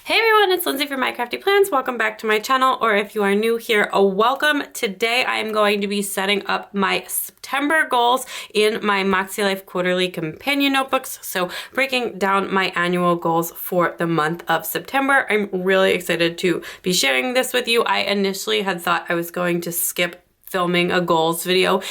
Hey everyone, it's Lindsay from My Crafty Plans. Welcome back to my channel, or if you are new here, welcome. Today I am going to be setting up my September goals in my MakseLife quarterly companion notebooks. So breaking down my annual goals for the month of September. I'm really excited to be sharing this with you. I initially had thought I was going to skip filming a goals video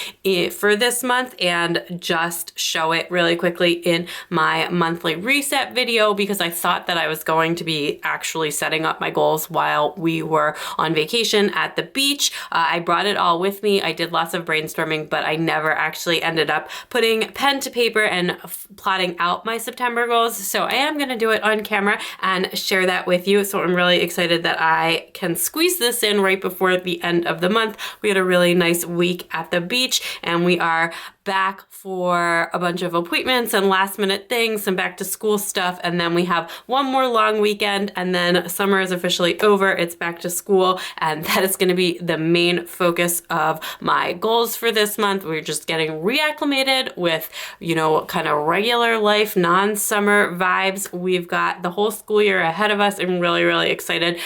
for this month and just show it really quickly in my monthly reset video, because I thought that I was going to be actually setting up my goals while we were on vacation at the beach. I brought it all with me. I did lots of brainstorming, but I never actually ended up putting pen to paper and plotting out my September goals. So I am going to do it on camera and share that with you. So I'm really excited that I can squeeze this in right before the end of the month. We had a really nice week at the beach, and we are back for a bunch of appointments and last minute things, some back to school stuff, and then we have one more long weekend, and then summer is officially over. It's back to school, and that is going to be the main focus of my goals for this month. We're just getting reacclimated with, kind of regular life, non-summer vibes. We've got the whole school year ahead of us. I'm really, really excited.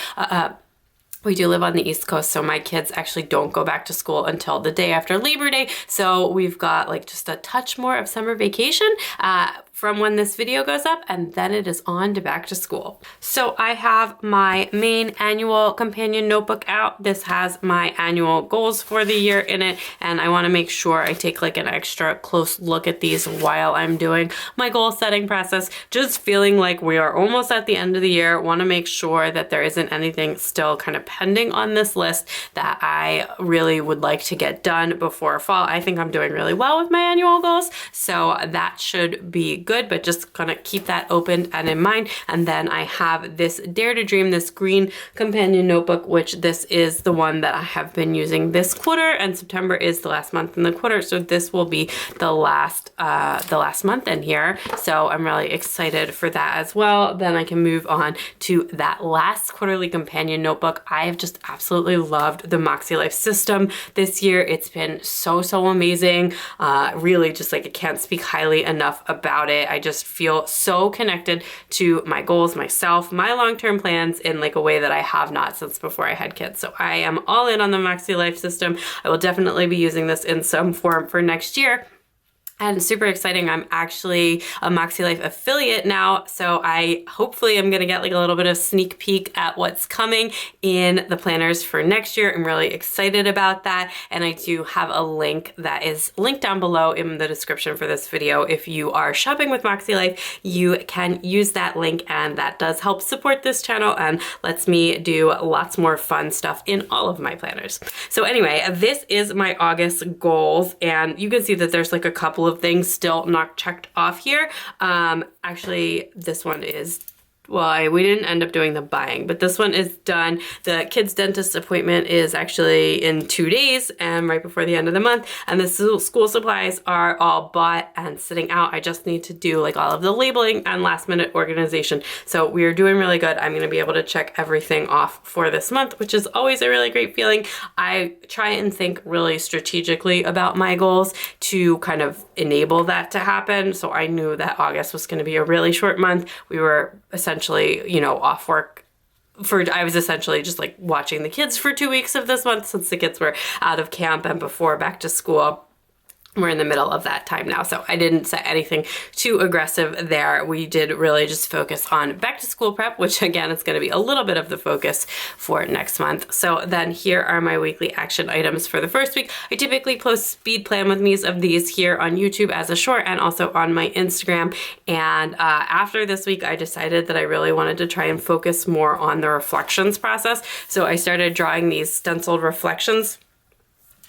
We do live on the East Coast, so my kids actually don't go back to school until the day after Labor Day. So we've got like just a touch more of summer vacation from when this video goes up, and then it is on to back to school. So I have my main annual companion notebook out. This has my annual goals for the year in it, and I want to make sure I take like an extra close look at these while I'm doing my goal setting process. Just feeling like we are almost at the end of the year. Want to make sure that there isn't anything still kind of pending on this list that I really would like to get done before fall. I think I'm doing really well with my annual goals, so that should be good, but just gonna keep that open and in mind. And then I have this Dare to Dream, this green companion notebook, which this is the one that I have been using this quarter, and September is the last month in the quarter, so this will be the last month in here. So I'm really excited for that as well. Then I can move on to that last quarterly companion notebook. I have just absolutely loved the MakseLife system this year. It's been so amazing. Really just like I can't speak highly enough about it. I just feel so connected to my goals, myself, my long-term plans in like a way that I have not since before I had kids. So I am all in on the MakseLife system. I will definitely be using this in some form for next year. And super exciting, I'm actually a MakseLife affiliate now, so I hopefully am gonna get like a little bit of sneak peek at what's coming in the planners for next year. I'm really excited about that, and I do have a link that is linked down below in the description for this video. If you are shopping with MakseLife, you can use that link, and that does help support this channel and lets me do lots more fun stuff in all of my planners. So anyway, this is my August goals, and you can see that there's like a couple of things still not checked off here. Actually, this one is, well, we didn't end up doing the buying, but this one is done. The kids' dentist appointment is actually in 2 days and right before the end of the month. And the school supplies are all bought and sitting out. I just need to do like all of the labeling and last minute organization. So we are doing really good. I'm gonna be able to check everything off for this month, which is always a really great feeling. I try and think really strategically about my goals to kind of enable that to happen. So I knew that August was gonna be a really short month. We were essentially, off work I was essentially just like watching the kids for 2 weeks of this month since the kids were out of camp and before back to school. We're in the middle of that time now, so I didn't set anything too aggressive there. We did really just focus on back to school prep, which again is gonna be a little bit of the focus for next month. So then here are my weekly action items for the first week. I typically post speed plan with me's of these here on YouTube as a short and also on my Instagram. And after this week, I decided that I really wanted to try and focus more on the reflections process. So I started drawing these stenciled reflections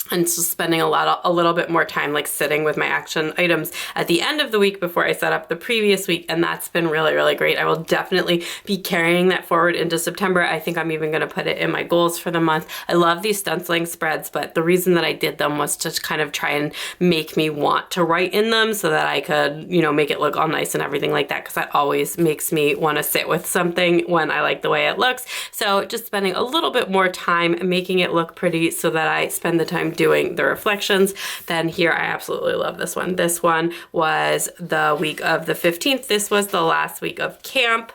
and just spending a little bit more time like sitting with my action items at the end of the week before I set up the previous week, and that's been really, really great. I will definitely be carrying that forward into September. I think I'm even gonna put it in my goals for the month. I love these stenciling spreads, but the reason that I did them was to kind of try and make me want to write in them so that I could, make it look all nice and everything like that, because that always makes me wanna sit with something when I like the way it looks. So just spending a little bit more time making it look pretty so that I spend the time doing the reflections. Then here, I absolutely love this one. This one was the week of the 15th. This was the last week of camp.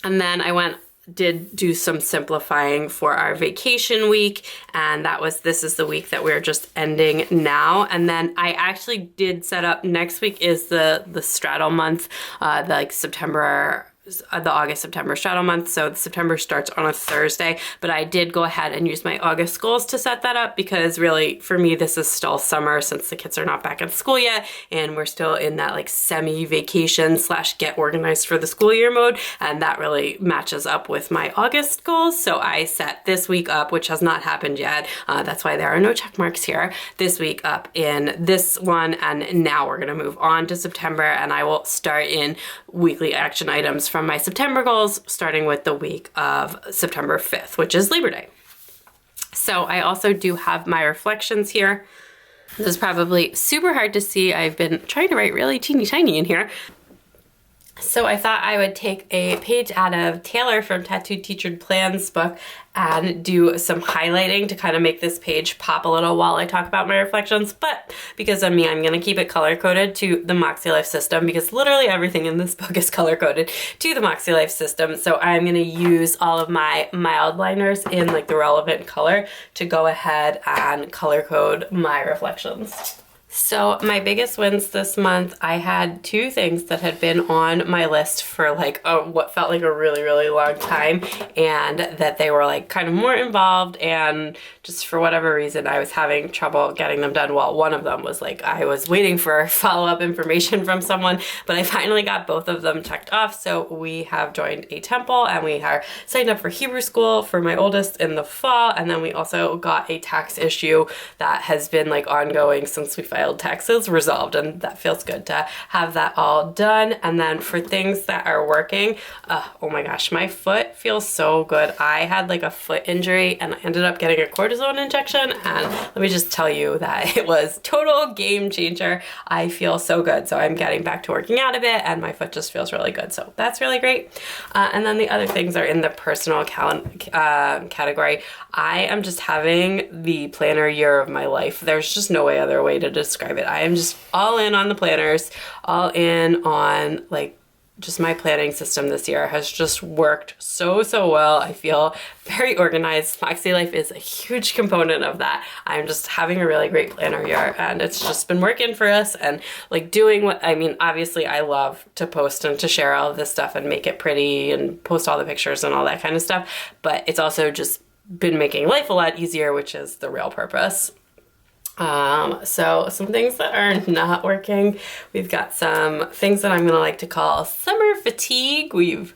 And then I did do some simplifying for our vacation week, and this is the week that we're just ending now. And then I actually did set up, next week is the straddle month, the August-September straddle month. So September starts on a Thursday, but I did go ahead and use my August goals to set that up, because really for me this is still summer since the kids are not back in school yet, and we're still in that like semi-vacation / get organized for the school year mode, and that really matches up with my August goals. So I set this week up, which has not happened yet, that's why there are no check marks here, this week up in this one, and now we're gonna move on to September, and I will start in weekly action items from my September goals, starting with the week of September 5th, which is Labor Day. So I also do have my reflections here. This is probably super hard to see. I've been trying to write really teeny tiny in here. So I thought I would take a page out of Taylor from Tattooed Teacher Plans book and do some highlighting to kind of make this page pop a little while I talk about my reflections. But because of me, I'm going to keep it color-coded to the MakseLife system, because literally everything in this book is color-coded to the MakseLife system. So I'm going to use all of my mild liners in like the relevant color to go ahead and color code my reflections. So my biggest wins this month, I had 2 things that had been on my list for like what felt like a really, really long time, and that they were like kind of more involved, and just for whatever reason I was having trouble getting them done. Well, one of them was like I was waiting for follow-up information from someone, but I finally got both of them checked off. So we have joined a temple, and we are signed up for Hebrew school for my oldest in the fall, and then we also got a tax issue that has been like ongoing since we filed taxes resolved, and that feels good to have that all done. And then for things that are working, oh my gosh, my foot feels so good. I had like a foot injury and I ended up getting a cortisone injection, and let me just tell you that it was total game changer. I feel so good. So I'm getting back to working out a bit, and my foot just feels really good. So that's really great. And then the other things are in the personal category. I am just having the planner year of my life. There's just no other way to describe it. I am just all in on the planners, all in on like just my planning system this year has just worked so well. I feel very organized. MakseLife is a huge component of that. I'm just having a really great planner year, and it's just been working for us, and like doing what, I mean, obviously I love to post and to share all of this stuff and make it pretty and post all the pictures and all that kind of stuff, but it's also just been making life a lot easier, which is the real purpose. So some things that are not working, we've got some things that I'm gonna like to call summer fatigue. We've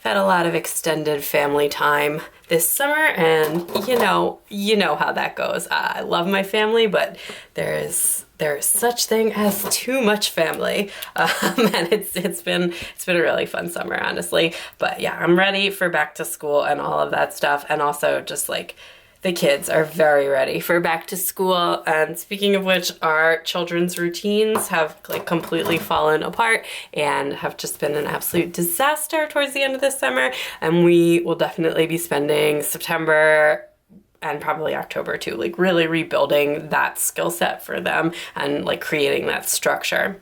had a lot of extended family time this summer, and you know how that goes. I love my family, but there is such thing as too much family, and it's been a really fun summer, honestly. But yeah, I'm ready for back to school and all of that stuff, and also just like the kids are very ready for back to school. And speaking of which, our children's routines have like completely fallen apart and have just been an absolute disaster towards the end of this summer. And we will definitely be spending September and probably October too, like really rebuilding that skill set for them and like creating that structure.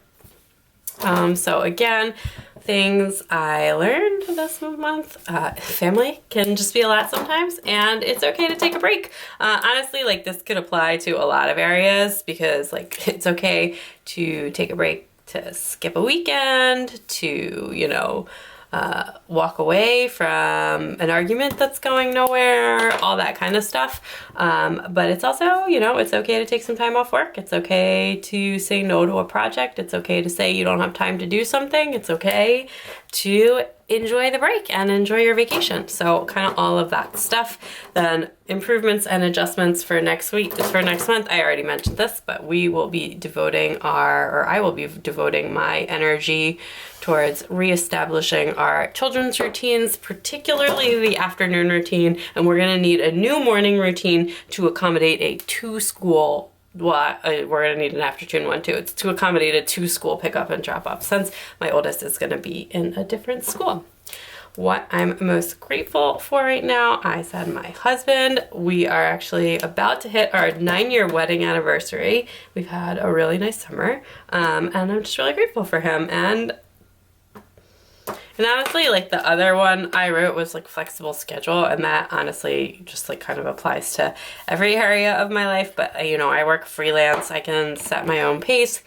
So again, things I learned this month, family can just be a lot sometimes, and it's okay to take a break. Honestly, like this could apply to a lot of areas, because like it's okay to take a break, to skip a weekend, to, walk away from an argument that's going nowhere, all that kind of stuff. But it's also, it's okay to take some time off work. It's okay to say no to a project. It's okay to say you don't have time to do something. It's okay to enjoy the break and enjoy your vacation. So kind of all of that stuff. Then improvements and adjustments for next month. I already mentioned this, but I will be devoting my energy towards reestablishing our children's routines, particularly the afternoon routine. And we're going to need a new morning routine to accommodate a two-school. Well, we're going to need an afternoon one too. It's to accommodate a two-school pickup and drop off, since my oldest is going to be in a different school. What I'm most grateful for right now, I said my husband. We are actually about to hit our 9-year wedding anniversary. We've had a really nice summer, and I'm just really grateful for him. And And honestly, like the other one I wrote was like flexible schedule, and that honestly just like kind of applies to every area of my life. But you know, I work freelance. I can set my own pace.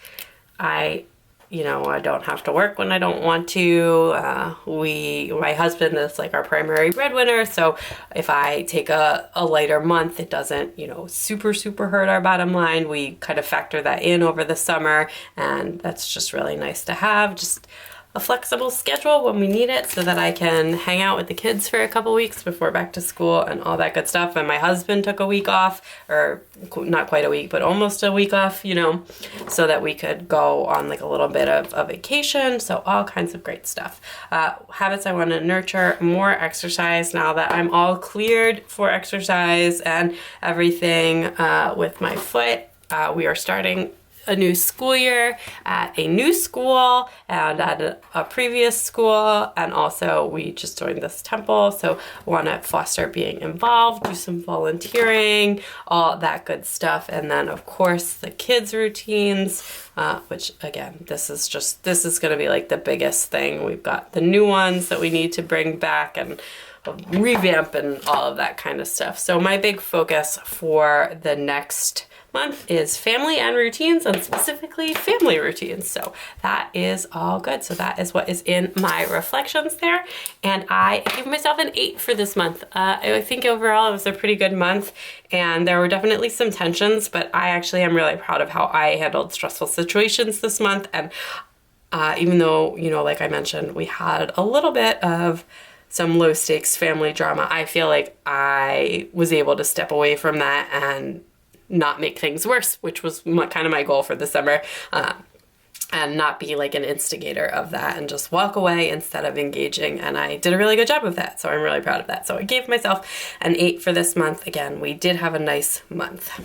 You know, I don't have to work when I don't want to. My husband is like our primary breadwinner, so if I take a lighter month, it doesn't, you know, super hurt our bottom line. We kind of factor that in over the summer, and that's just really nice to have. Just a flexible schedule when we need it so that I can hang out with the kids for a couple weeks before back to school and all that good stuff. And my husband took a week off, or not quite a week, but almost a week off, you know, so that we could go on like a little bit of a vacation. So all kinds of great stuff. Habits I want to nurture: more exercise now that I'm all cleared for exercise and everything with my foot. We are starting a new school year at a new school and at a previous school, and also we just joined this temple, so want to foster being involved, do some volunteering, all that good stuff. And then of course the kids routines, which again, this is going to be like the biggest thing. We've got the new ones that we need to bring back and revamp and all of that kind of stuff. So my big focus for the next month is family and routines, and specifically family routines. So that is all good. So that is what is in my reflections there. And I gave myself an 8 for this month. I think overall it was a pretty good month, and there were definitely some tensions, but I actually am really proud of how I handled stressful situations this month. And even though, you know, like I mentioned, we had a little bit of some low stakes family drama, I feel like I was able to step away from that and not make things worse, which was kind of my goal for the summer, and not be like an instigator of that and just walk away instead of engaging. And I did a really good job of that, so I'm really proud of that. So I gave myself an 8 for this month. Again, we did have a nice month.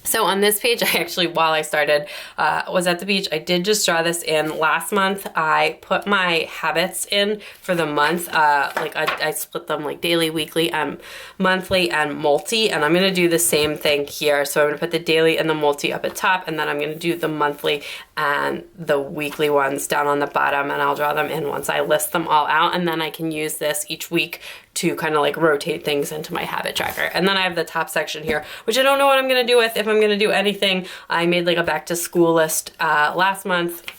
So on this page, I actually, while I started, was at the beach. I did just draw this in last month. I put my habits in for the month. Like I split them like daily, weekly, and monthly, and multi. And I'm going to do the same thing here. So I'm going to put the daily and the multi up at top, and then I'm going to do the monthly and the weekly ones down on the bottom, and I'll draw them in once I list them all out. And then I can use this each week to kind of like rotate things into my habit tracker. And then I have the top section here, which I don't know what I'm gonna do with, if I'm gonna do anything. I made like a back to school list last month,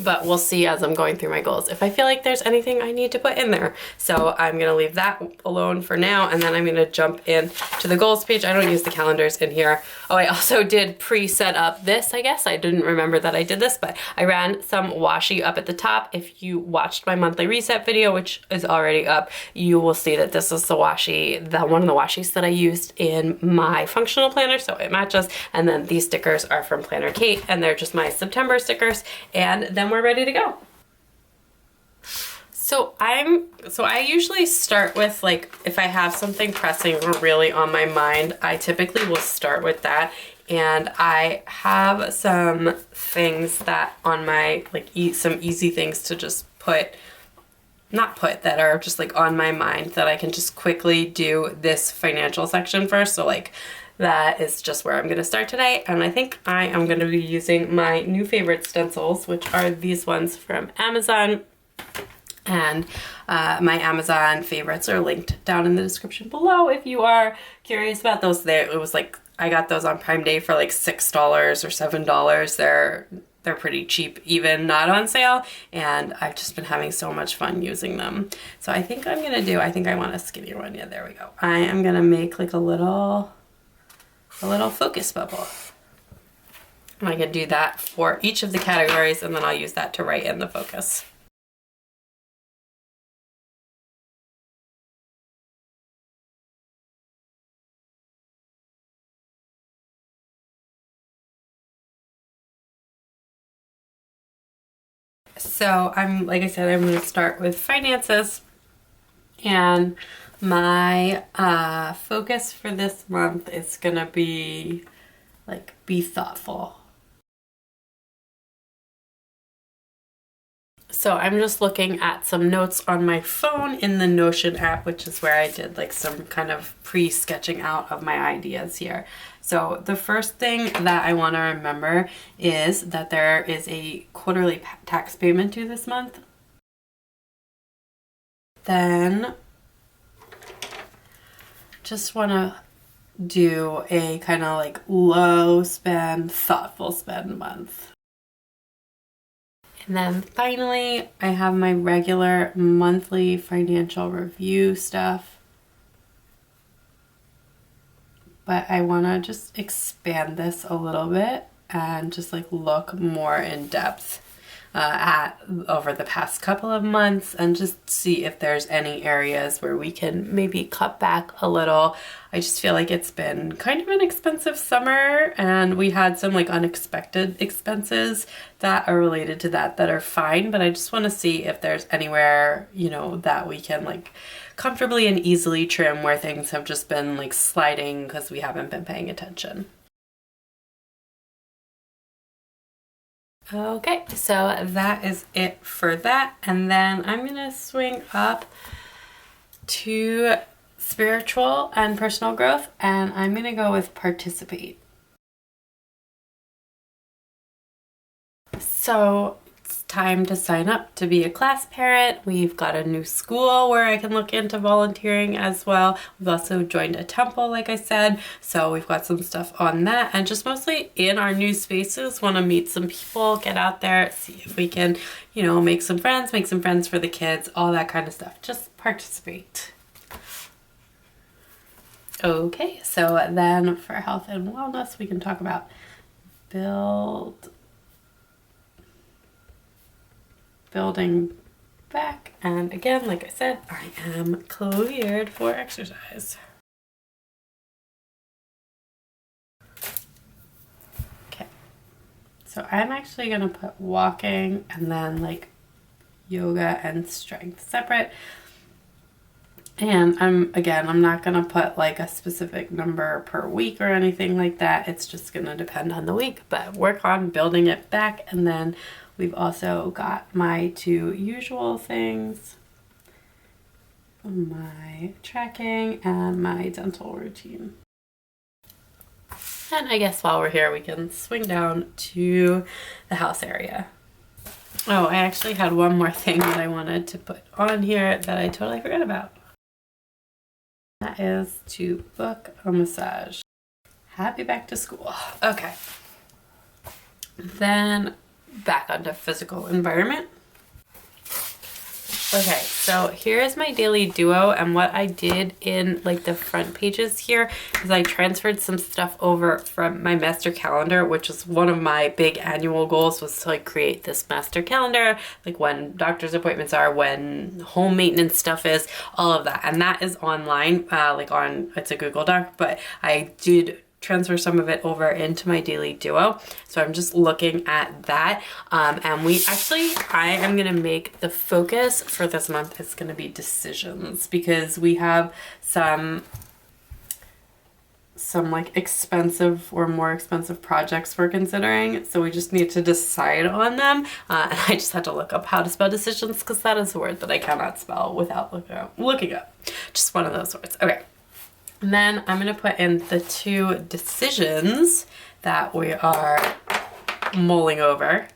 but we'll see as I'm going through my goals if I feel like there's anything I need to put in there. So I'm gonna leave that alone for now, and then I'm gonna jump in to the goals page. I don't use the calendars in here. Oh, I also did pre-set up this, I guess. I didn't remember that I did this, but I ran some washi up at the top. If you watched my monthly reset video, which is already up, you will see that this is the washi, one of the washis that I used in my functional planner, so it matches. And then these stickers are from Planner Kate, and they're just my September stickers. And then we're ready to go. So I usually start with, like, if I have something pressing or really on my mind, I typically will start with that. And I have some things that on my, like, some easy things to just that are just like on my mind that I can just quickly do this financial section first. So like that is just where I'm going to start today. And I think I am going to be using my new favorite stencils, which are these ones from Amazon. And my Amazon favorites are linked down in the description below if you are curious about those. It was like, I got those on Prime Day for like $6 or $7. They're pretty cheap, even not on sale, and I've just been having so much fun using them. So I think I want a skinnier one. Yeah, there we go. I am gonna make like a little focus bubble. And I can do that for each of the categories, and then I'll use that to write in the focus. So like I said, I'm going to start with finances, and my focus for this month is going to be like, be thoughtful. So I'm just looking at some notes on my phone in the Notion app, which is where I did like some kind of pre-sketching out of my ideas here. So the first thing that I want to remember is that there is a quarterly tax payment due this month. then just want to do a kind of like low spend, thoughtful spend month. And then finally, I have my regular monthly financial review stuff. But I want to just expand this a little bit and just like look more in depth at over the past couple of months and just see if there's any areas where we can maybe cut back a little. I just feel like it's been kind of an expensive summer, and we had some like unexpected expenses that are related to that are fine, but I just want to see if there's anywhere, you know, that we can like comfortably and easily trim where things have just been like sliding because we haven't been paying attention. Okay, so that is it for that. And then I'm going to swing up to spiritual and personal growth, and I'm going to go with participate. So it's time to sign up to be a class parent. We've got a new school where I can look into volunteering as well. We've also joined a temple, like I said, so we've got some stuff on that, and just mostly in our new spaces want to meet some people, get out there, see if we can, you know, make some friends for the kids, all that kind of stuff. Just participate. Okay, so then for health and wellness, we can talk about building back. And again, like I said, I am cleared for exercise. Okay, so I'm actually gonna put walking and then like yoga and strength separate. And I'm not going to put like a specific number per week or anything like that. It's just going to depend on the week, but work on building it back. And then we've also got my two usual things, my tracking and my dental routine. And I guess while we're here, we can swing down to the house area. Oh, I actually had one more thing that I wanted to put on here that I totally forgot about. That is to book a massage. Happy back to school. Okay. Then back onto physical environment. Okay, so here is my daily duo, and what I did in like the front pages here is I transferred some stuff over from my master calendar, which is one of my big annual goals, was to like create this master calendar, like when doctor's appointments are, when home maintenance stuff is, all of that. And that is online, it's a Google Doc, but I did transfer some of it over into my daily duo. So I'm just looking at that. And I am going to make the focus for this month is going to be decisions, because we have some like expensive or more expensive projects we're considering. So we just need to decide on them. And I just had to look up how to spell decisions, because that is a word that I cannot spell without looking up. Just one of those words. Okay. And then I'm going to put in the two decisions that we are mulling over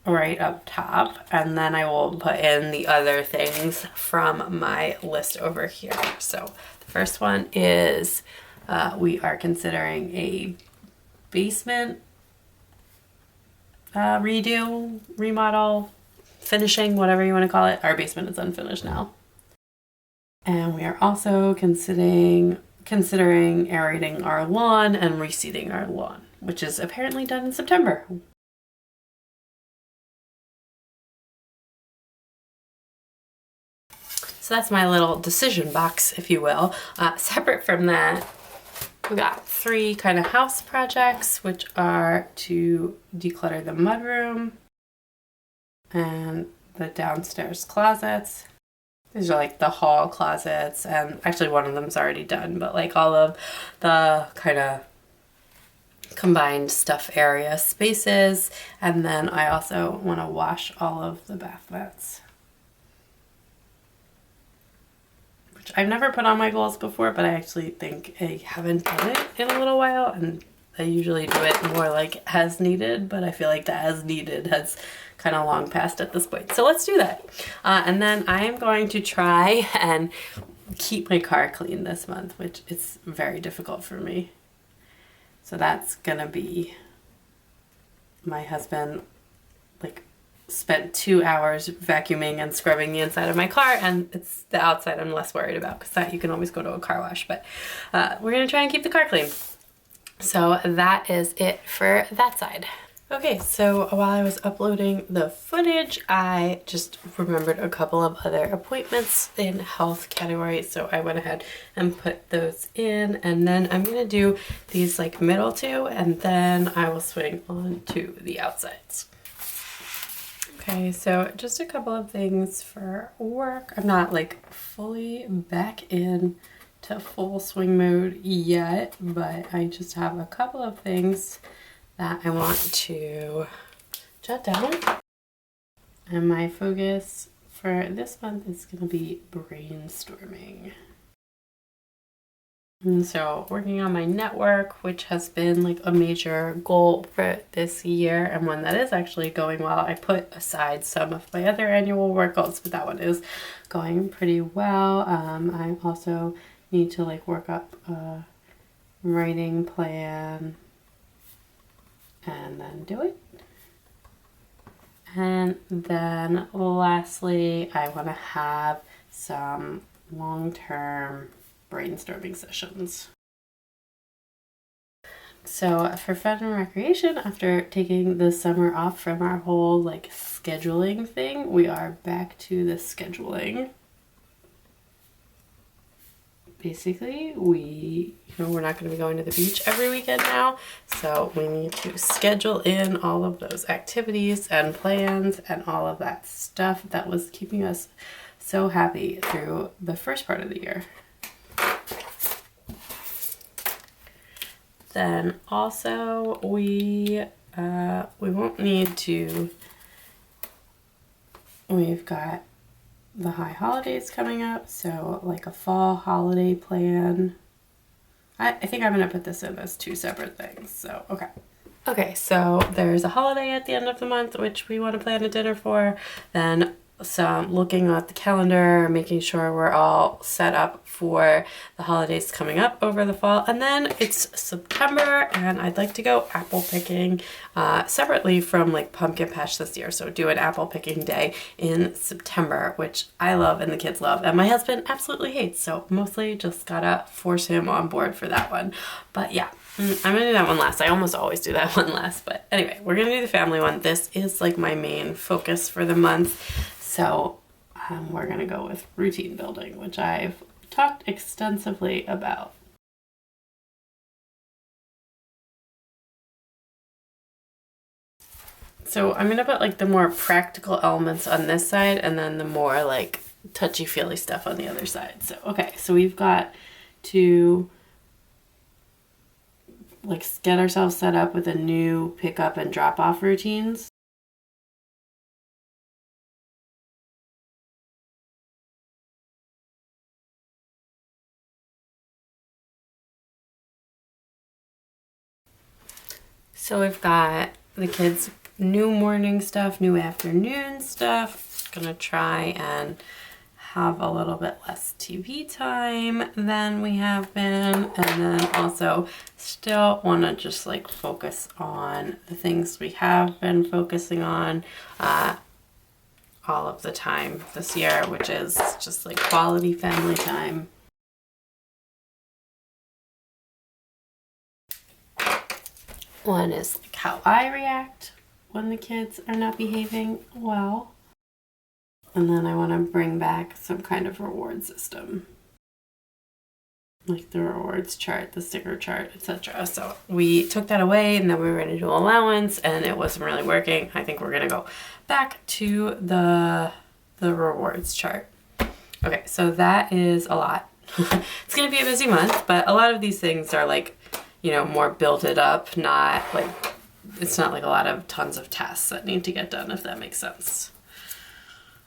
right up top. And then I will put in the other things from my list over here. So the first one is we are considering a basement redo, remodel, finishing, whatever you want to call it. Our basement is unfinished now. And we are also considering aerating our lawn and reseeding our lawn, which is apparently done in September. So that's my little decision box, if you will. Separate from that, we got 3 kind of house projects, which are to declutter the mudroom and the downstairs closets. These are like the hall closets, and actually one of them's already done, but like all of the kind of combined stuff area spaces. And then I also want to wash all of the bath mats, which I've never put on my goals before, but I actually think I haven't done it in a little while, and I usually do it more like as needed, but I feel like the as needed has kind of long passed at this point. So let's do that. And then I am going to try and keep my car clean this month, which is very difficult for me. So that's gonna be, my husband like spent 2 hours vacuuming and scrubbing the inside of my car, and it's the outside I'm less worried about because that you can always go to a car wash, but we're gonna try and keep the car clean. So that is it for that side. Okay, so while I was uploading the footage, I just remembered a couple of other appointments in health category, so I went ahead and put those in, and then I'm gonna do these like middle two, and then I will swing on to the outsides. Okay, so just a couple of things for work. I'm not like fully back in to full swing mode yet, but I just have a couple of things that I want to jot down. And my focus for this month is going to be brainstorming. And so working on my network, which has been like a major goal for this year and one that is actually going well. I put aside some of my other annual work goals, but that one is going pretty well. I also need to like work up a writing plan and then do it. And then lastly, I want to have some long-term brainstorming sessions. So for fun and recreation, after taking the summer off from our whole like scheduling thing, we are back to the scheduling. Basically, we're not going to be going to the beach every weekend now, so we need to schedule in all of those activities and plans and all of that stuff that was keeping us so happy through the first part of the year. Then also we won't need to, we've got the high holidays coming up, so like a fall holiday plan. I think I'm gonna put this in as two separate things, so okay, so there's a holiday at the end of the month which we want to plan a dinner for, then some looking at the calendar, making sure we're all set up for the holidays coming up over the fall, and then it's September and I'd like to go apple picking separately from like pumpkin patch this year. So do an apple picking day in September, which I love and the kids love and my husband absolutely hates, so mostly just gotta force him on board for that one. But yeah, I'm gonna do that one last. I almost always do that one last, but anyway, we're gonna do the family one. This is like my main focus for the month. So we're going to go with routine building, which I've talked extensively about. So I'm going to put like the more practical elements on this side and then the more like touchy-feely stuff on the other side. So, okay, so we've got to like get ourselves set up with a new pick-up and drop-off routines. So we've got the kids' new morning stuff, new afternoon stuff. Gonna try and have a little bit less TV time than we have been. And then also still wanna just like focus on the things we have been focusing on all of the time this year, which is just like quality family time. One is like how I react when the kids are not behaving well. And then I want to bring back some kind of reward system. Like the rewards chart, the sticker chart, etc. So we took that away and then we were going to do allowance and it wasn't really working. I think we're going to go back to the rewards chart. Okay, so that is a lot. It's going to be a busy month, but a lot of these things are like, you know, more build it up, not like, it's not like a lot of tons of tasks that need to get done, if that makes sense.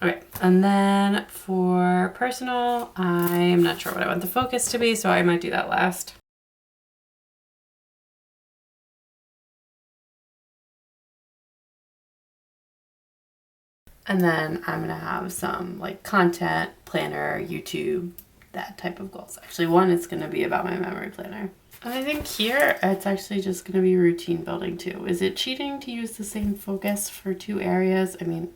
Okay, and then for personal, I'm not sure what I want the focus to be, so I might do that last. And then I'm gonna have some like content, planner, YouTube, that type of goals. Actually, one is gonna be about my memory planner. And I think here it's actually just gonna be routine building too. Is it cheating to use the same focus for 2 areas? I mean,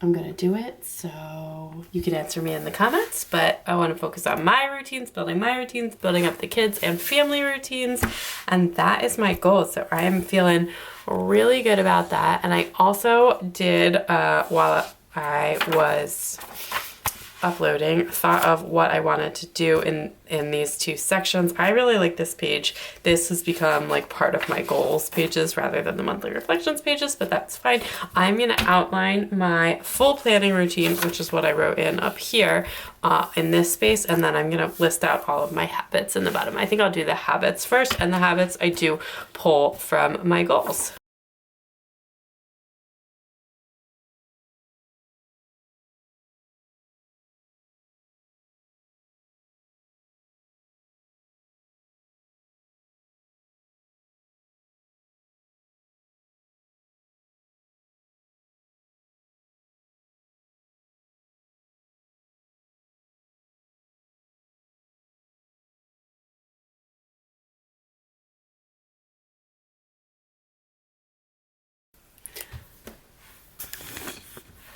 I'm gonna do it, so you can answer me in the comments, but I wanna focus on my routines, building up the kids and family routines, and that is my goal. So I am feeling really good about that. And I also did, while I was uploading, thought of what I wanted to do in these 2 sections. I really like this page. This has become like part of my goals pages rather than the monthly reflections pages, but that's fine. I'm gonna outline my full planning routine, which is what I wrote in up here in this space, and then I'm gonna list out all of my habits in the bottom. I think I'll do the habits first, and the habits I do pull from my goals.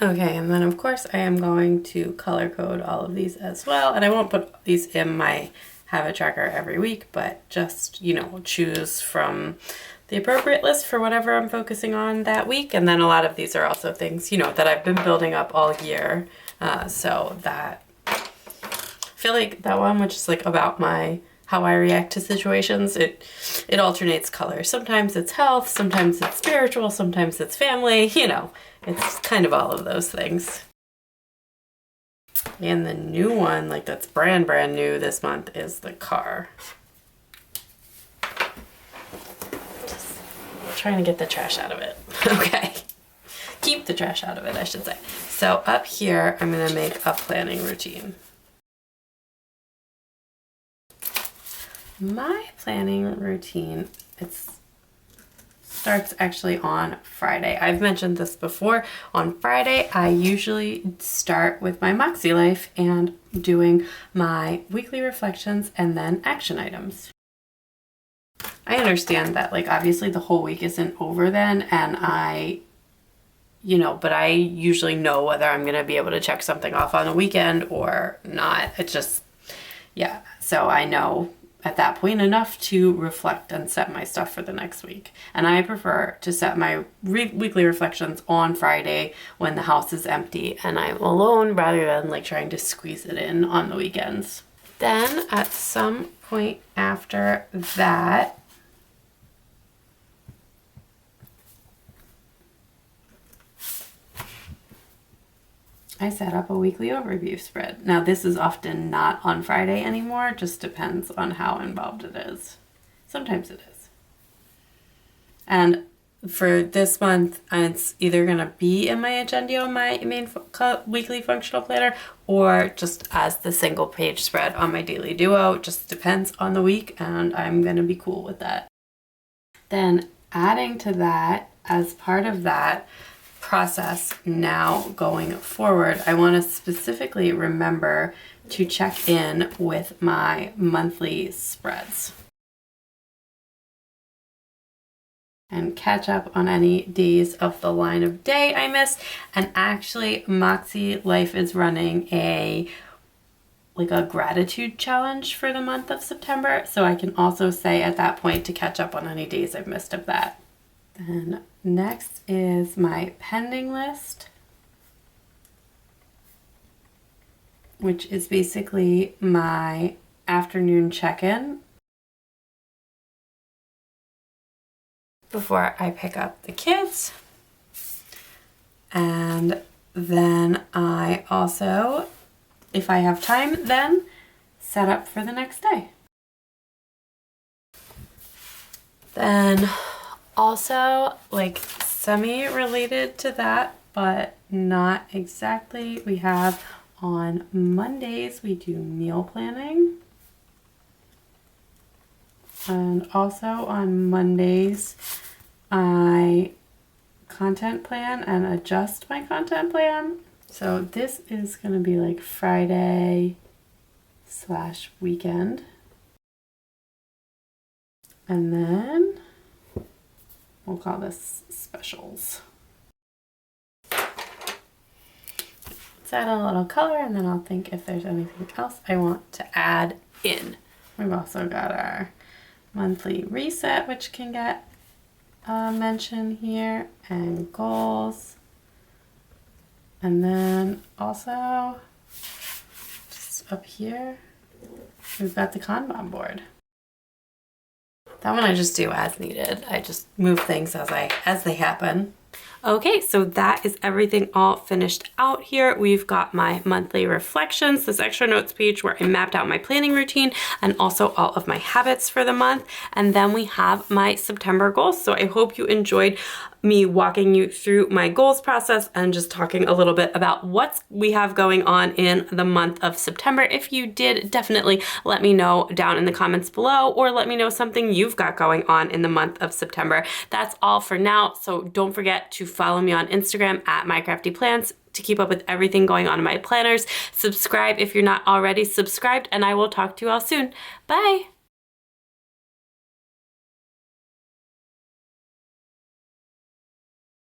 Okay, and then of course I am going to color code all of these as well. And I won't put these in my habit tracker every week, but just, you know, choose from the appropriate list for whatever I'm focusing on that week. And then a lot of these are also things, you know, that I've been building up all year. So that, I feel like that one, which is like about how I react to situations, it alternates colors. Sometimes it's health, sometimes it's spiritual, sometimes it's family, you know, it's kind of all of those things. And the new one, like that's brand new this month, is the car. Just trying to get the trash out of it. Okay. Keep the trash out of it, I should say. So up here, I'm gonna make a planning routine. My planning routine, starts actually on Friday. I've mentioned this before. On Friday, I usually start with my MakseLife and doing my weekly reflections and then action items. I understand that, like, obviously the whole week isn't over then, and but I usually know whether I'm gonna be able to check something off on a weekend or not. It's just, yeah, so I know at that point enough to reflect and set my stuff for the next week. And I prefer to set my weekly reflections on Friday when the house is empty and I'm alone, rather than like trying to squeeze it in on the weekends. Then at some point after that, I set up a weekly overview spread. Now this is often not on Friday anymore, it just depends on how involved it is. Sometimes it is. And for this month, it's either gonna be in my agenda on my main weekly functional planner, or just as the single page spread on my daily duo. It just depends on the week, and I'm gonna be cool with that. Then adding to that, as part of that process now going forward, I want to specifically remember to check in with my monthly spreads and catch up on any days of the line of day I missed. And actually, MakseLife is running a gratitude challenge for the month of September, so I can also say at that point to catch up on any days I've missed of that. Then next is my pending list, which is basically my afternoon check-in before I pick up the kids. And then I also, if I have time, then set up for the next day. Then also, like semi-related to that, but not exactly, we have on Mondays, we do meal planning. And also on Mondays, I content plan and adjust my content plan. So this is gonna be like Friday / weekend. And then we'll call this specials. Let's add a little color and then I'll think if there's anything else I want to add in. We've also got our monthly reset, which can get a mention here, and goals. And then also just up here, we've got the Kanban board. That one I just do as needed. I just move things as they happen. Okay, so that is everything all finished out here. We've got my monthly reflections, this extra notes page where I mapped out my planning routine and also all of my habits for the month. And then we have my September goals. So I hope you enjoyed me walking you through my goals process and just talking a little bit about what we have going on in the month of September. If you did, definitely let me know down in the comments below, or let me know something you've got going on in the month of September. That's all for now. So don't forget to follow me on Instagram at MyCraftyPlans to keep up with everything going on in my planners. Subscribe if you're not already subscribed, and I will talk to you all soon. Bye.